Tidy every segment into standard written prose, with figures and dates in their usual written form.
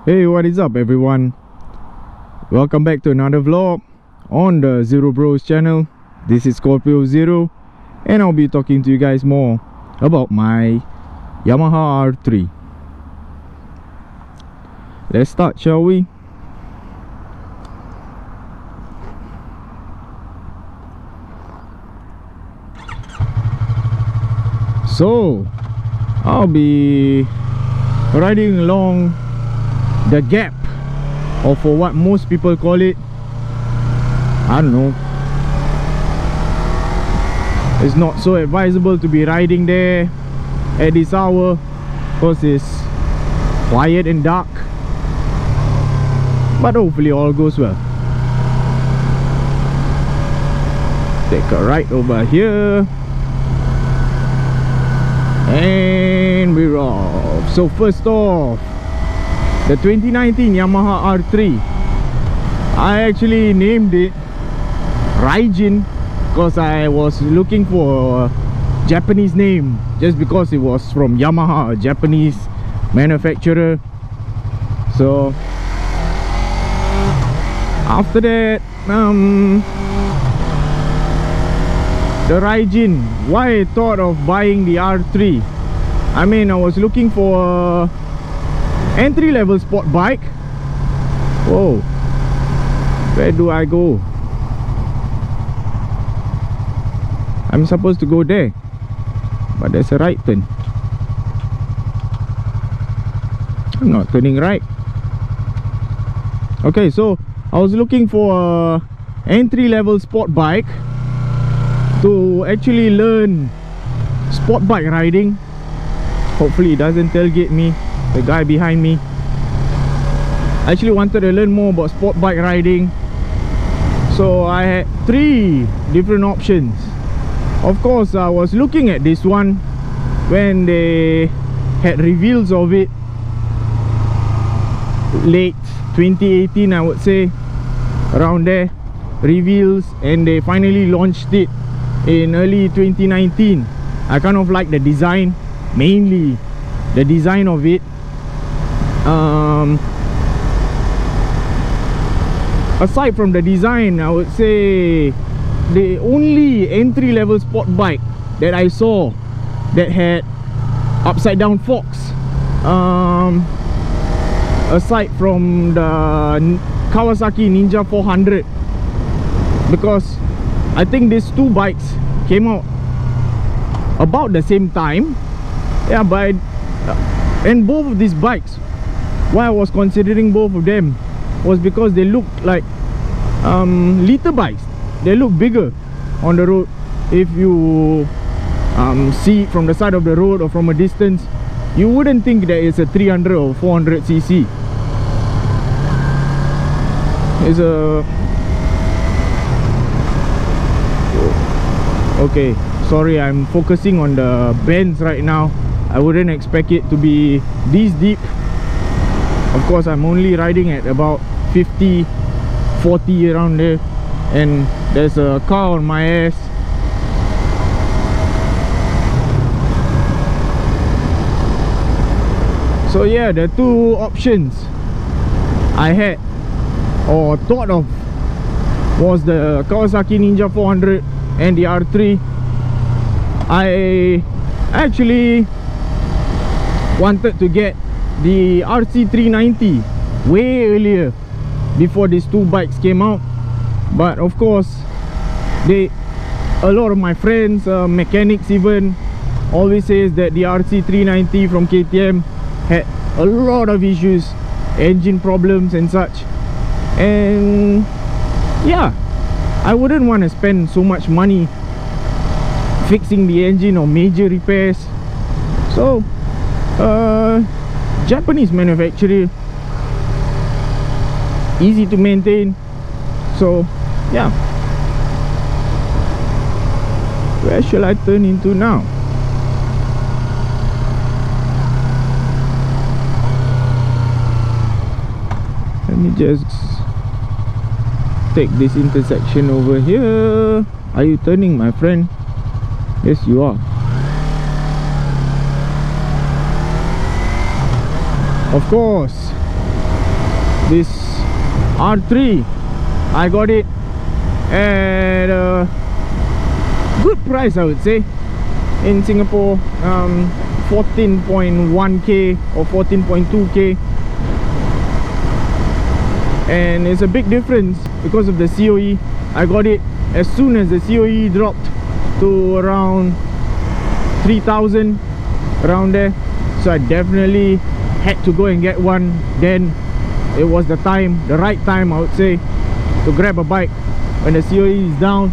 Hey, what is up everyone? Welcome back to another vlog on the Zero Bros channel. This is Scorpio Zero, and I'll be talking to you guys more about my Yamaha R3. Let's start, shall we? So, I'll be riding along the gap, or for what most people call it, I don't know, it's not so advisable to be riding there at this hour because it's quiet and dark, but hopefully all goes well. Take a ride over here and we're off. So first off, the 2019 Yamaha R3. I actually named it Raijin because I was looking for a Japanese name, just because it was from Yamaha, a Japanese manufacturer. So after that, the Raijin. Why I thought of buying the R3? I mean, I was looking for a entry-level sport bike. Whoa, where do I go? I'm supposed to go there, but there's a right turn. I'm not turning right. Okay, so I was looking for a entry-level sport bike to actually learn sport bike riding. Hopefully it doesn't tailgate me, the guy behind me. I actually wanted to learn more about sport bike riding, so I had 3 different options. Of course, I was looking at this one when they had reveals of it late 2018, I would say, around there, reveals, and they finally launched it in early 2019. I kind of like the design, mainly the design of it. Aside from the design, I would say the only entry-level sport bike that I saw that had upside down forks, aside from the Kawasaki Ninja 400, because I think these 2 bikes came out about the same time. Yeah, but and both of these bikes, why I was considering both of them was because they look like liter bikes. They look bigger on the road. If you see it from the side of the road or from a distance, you wouldn't think that it's a 300 or 400 cc. It's a... Okay, sorry, I'm focusing on the bends right now. I wouldn't expect it to be this deep. Of course, I'm only riding at about 50, 40 around there, and there's a car on my ass. So yeah, the 2 options I had or thought of was the Kawasaki Ninja 400 and the R3. I actually wanted to get the RC 390 way earlier, before these 2 bikes came out, but of course a lot of my friends, mechanics even, always says that the RC 390 from KTM had a lot of issues, engine problems and such, and yeah, I wouldn't want to spend so much money fixing the engine or major repairs. So Japanese manufacturer, easy to maintain. So yeah, where shall I turn into now? Let me just take this intersection over here. Are you turning, my friend? Yes, you are. Of course, this R3. I got it at a good price, I would say. In Singapore, 14.1k or 14.2k, and it's a big difference because of the COE. I got it as soon as the COE dropped to around 3,000, around there, so I definitely had to go and get one. Then it was the time, the right time, I would say, to grab a bike when the COE is down.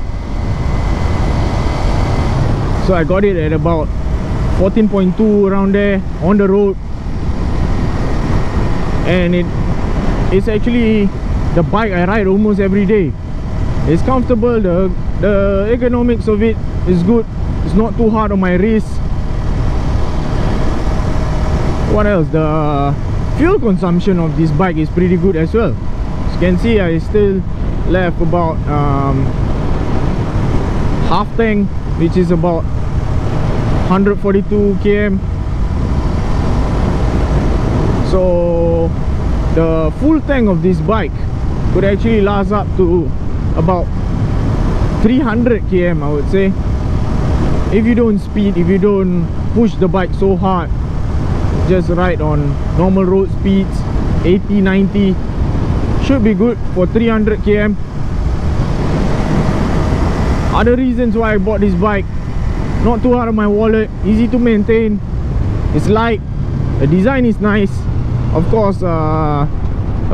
So I got it at about 14.2, around there, on the road. And it's actually the bike I ride almost every day. It's comfortable, the ergonomics of it is good. It's not too hard on my wrist. What else? The fuel consumption of this bike is pretty good as well. As you can see, I still left about half tank, which is about 142 km. So the full tank of this bike could actually last up to about 300 km, I would say, if you don't speed, if you don't push the bike so hard. Just ride on normal road speeds, 80, 90, should be good for 300 km. Other reasons why I bought this bike: not too hard on my wallet, easy to maintain, it's light, the design is nice. Of course, a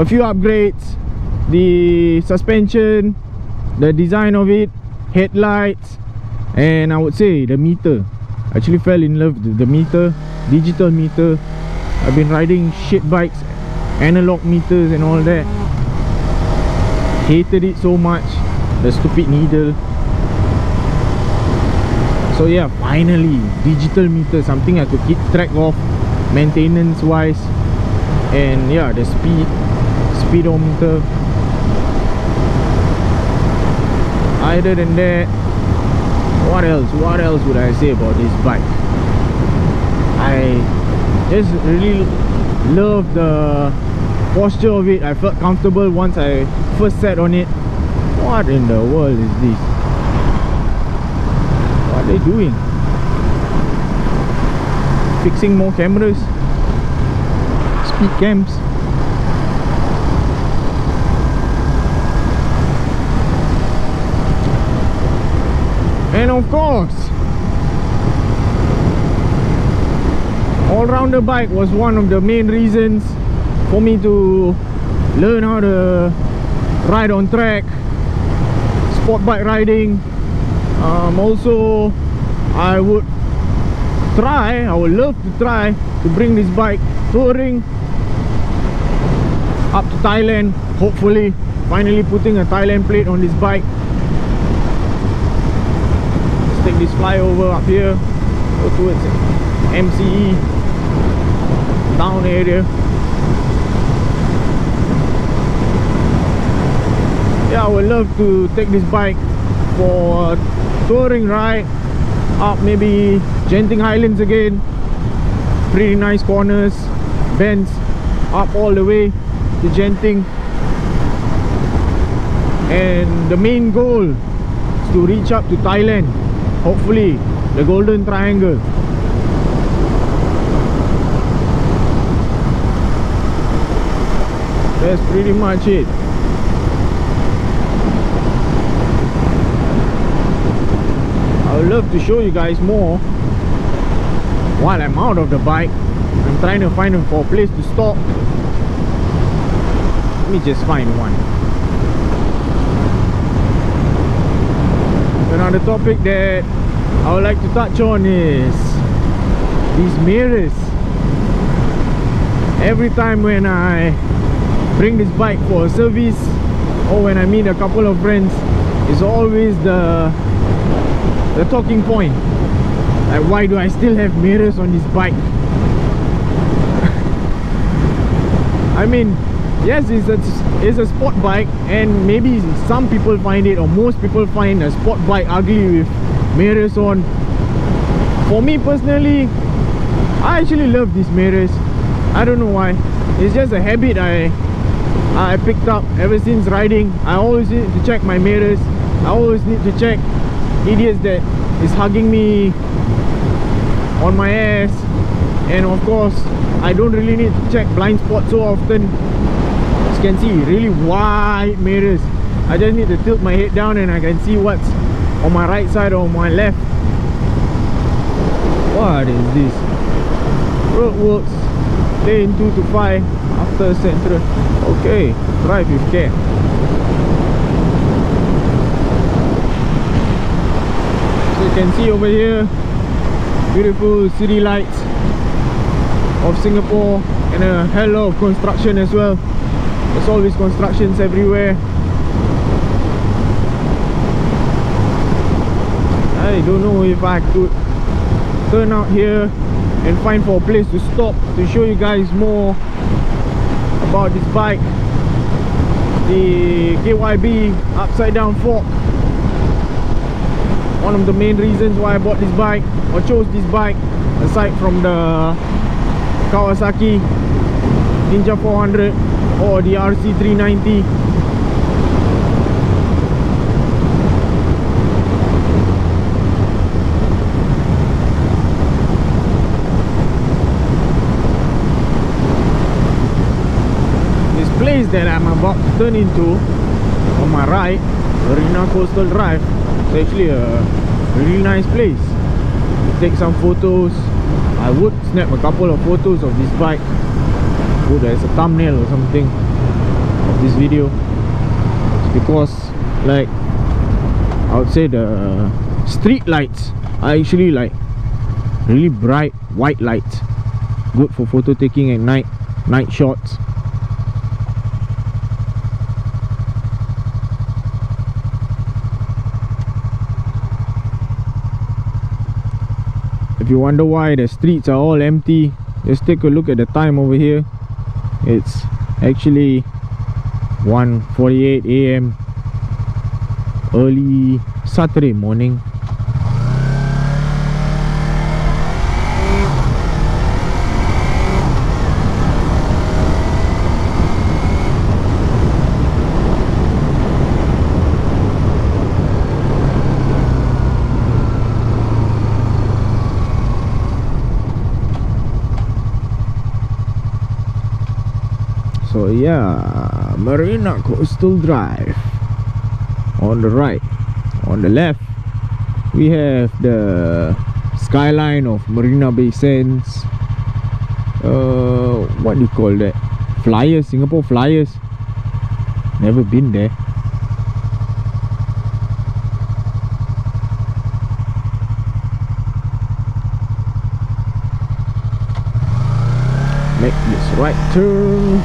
few upgrades, the suspension, the design of it, headlights, and I would say the meter. I actually fell in love with the meter, digital meter. I've been riding shit bikes, analog meters and all that. Hated it so much, the stupid needle. So yeah, finally, digital meter, something I could keep track of maintenance wise. And yeah, the speedometer. Other than that, what else would I say about this bike? I just really love the posture of it. I felt comfortable once I first sat on it. What in the world is this? What are they doing? Fixing more cameras? Speed cams? And of course, all-rounder bike was one of the main reasons for me to learn how to ride on track, sport bike riding. Also, I would love to try to bring this bike touring up to Thailand. Hopefully, finally putting a Thailand plate on this bike. Let's take this flyover up here, go towards MCE town area. Yeah, I would love to take this bike for a touring ride up maybe Genting Highlands again. Pretty nice corners, bends up all the way to Genting. And the main goal is to reach up to Thailand, hopefully the Golden Triangle. That's pretty much it. I would love to show you guys more while I'm out of the bike. I'm trying to find a place to stop. Let me just find one. Another topic that I would like to touch on is these mirrors. Every time when I bring this bike for a service or when I meet a couple of friends, it's always the talking point. Like, why do I still have mirrors on this bike? I mean, yes, it's a sport bike, and maybe some people find it, or most people find a sport bike ugly with mirrors on. For me personally, I actually love these mirrors. I don't know why. It's just a habit I I picked up ever since riding. I always need to check my mirrors. I always need to check idiots that is hugging me on my ass. And of course, I don't really need to check blind spot so often. As you can see, really wide mirrors. I just need to tilt my head down and I can see what's on my right side or on my left. What is this? Roadworks, lane 2 to 5 after Central. Okay, drive with care. So you can see over here, beautiful city lights of Singapore, and a hell of construction as well. There's always constructions everywhere. I don't know if I could turn out here and find for a place to stop to show you guys more about this bike, the KYB upside down fork. One of the main reasons why I bought this bike or chose this bike, aside from the Kawasaki Ninja 400 or the RC 390. Place that I'm about to turn into on my right, Marina Coastal Drive, it's actually a really nice place to take some photos. I would snap a couple of photos of this bike, put as a thumbnail or something of this video. It's because, like, I would say the street lights are actually like really bright white lights, good for photo taking at night shots. If you wonder why the streets are all empty, just take a look at the time over here. It's actually 1:48 AM, early Saturday morning. So yeah, Marina Coastal Drive on the right. On the left, we have the skyline of Marina Bay Sands. What do you call that? Flyers, Singapore Flyers. Never been there. Make this right turn.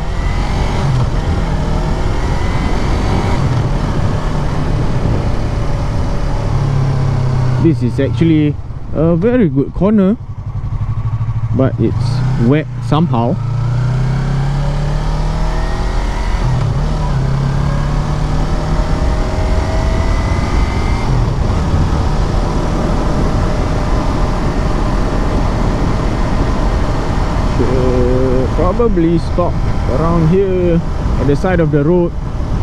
This is actually a very good corner, but it's wet somehow. Should probably stop around here at the side of the road,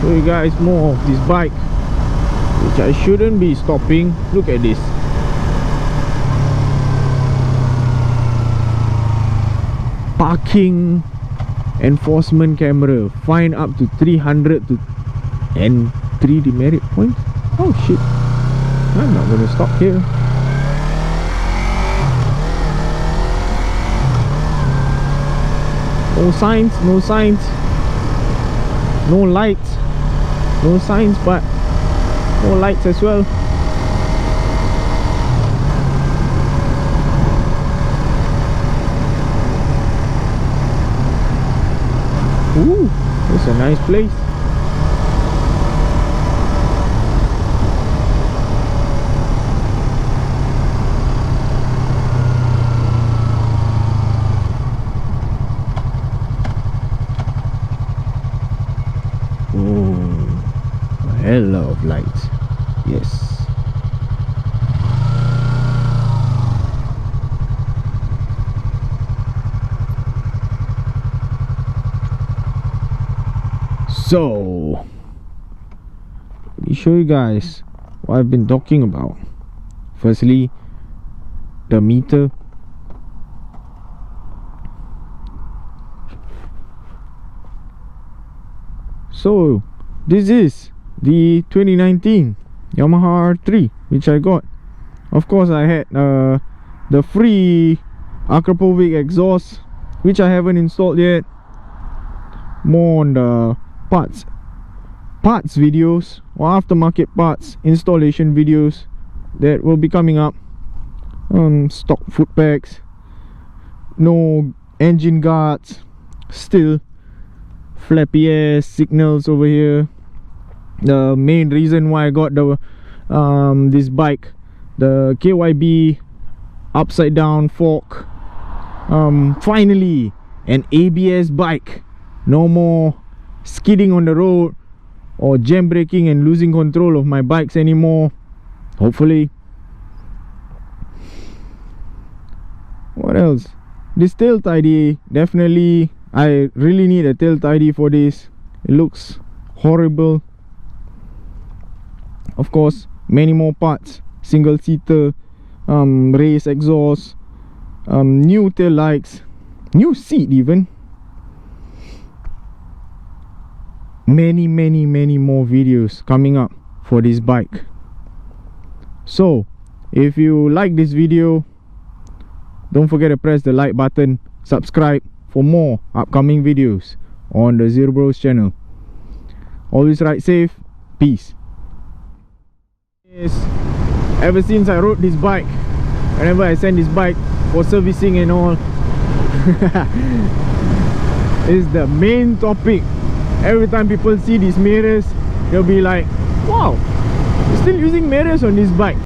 show you guys more of this bike, which I shouldn't be stopping. Look at this. Parking enforcement camera, fine up to 300 and 3 demerit points. Oh shit, I'm not gonna stop here. No signs, no signs, no lights, no signs, but no lights as well. Ooh, it's a nice place. Oh, a hell of lights. Yes. So let me show you guys what I've been talking about. Firstly, the meter. So this is the 2019 Yamaha R3 which I got. Of course, I had the free Akrapovic exhaust, which I haven't installed yet. More on the parts videos or aftermarket parts installation videos that will be coming up. Stock foot pegs, no engine guards, still flappy ass signals over here. The main reason why I got the this bike, the KYB upside down fork. Finally an ABS bike. No more skidding on the road or jam braking and losing control of my bikes anymore, hopefully. What else? This tail tidy, definitely I really need a tail tidy for this. It looks horrible. Of course, many more parts. Single seater, race exhaust, new tail lights, new seat even. Many more videos coming up for this bike. So if you like this video, don't forget to press the like button, subscribe for more upcoming videos on the Zero Bros channel. Always ride safe. Peace. Yes, ever since I rode this bike, whenever I send this bike for servicing and all, is the main topic. Every time people see these mirrors, they'll be like, wow, you're still using mirrors on this bike.